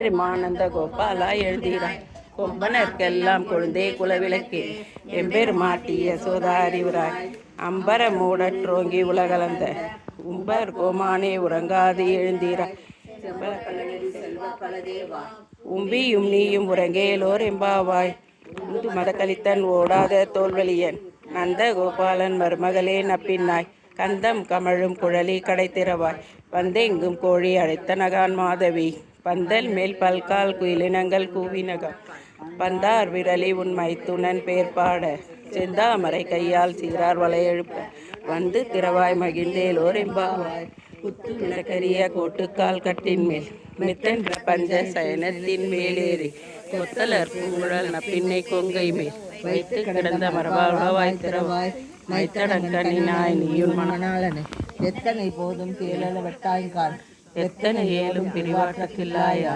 பெருமானந்த கோபாலா எழுதீராய் கொம்பனர்க்கெல்லாம் கொழுந்தே குலவிளக்கே எம்பெருமாட்டிய சோதாரிவராய் அம்பர மூடற்றோங்கி உலகளந்த உம்பர் கோமானே உறங்காது எழுந்தீராய் உம்பியும் நீயும் உறங்கேலோர் எம்பாவாய் உண்டு மதக்களித்தன் ஓடாத தோல்வலியன் நந்த கோபாலன் மருமகளே நப்பின்னாய் கந்தம் கமழும் குழலி கடைத்திறவாய் வந்தெங்கும் கோழி அழைத்த நகான் மாதவி பந்தல் மேல் பல்கால் குயிலினங்கள் கூவினகம் பந்தார் விரலி உன் மைத்துனன் பேர்பாட செந்தாமரை கையால் சீரார் வளையெழுப்ப வந்து திறவாய் மகிழ்ந்தேலோர் எம்பாவாய் குத்து விளக்கரிய கோட்டுக்கால் கட்டின் மேல் மெத்தென்ற பஞ்ச சயனத்தின் மேலேறி கொத்தலர் பூங்குழல் நப்பின்னை கொங்கை மேல் வைத்து கிடந்த மரபாய் திறவாய் மைத்தடங்கனினாய் நீயும் மணாளனை எத்தனை போதும் கேளல வெட்டாய்கான் எத்தனை ஏலும் பிரிவாட்டத்தில்லாயா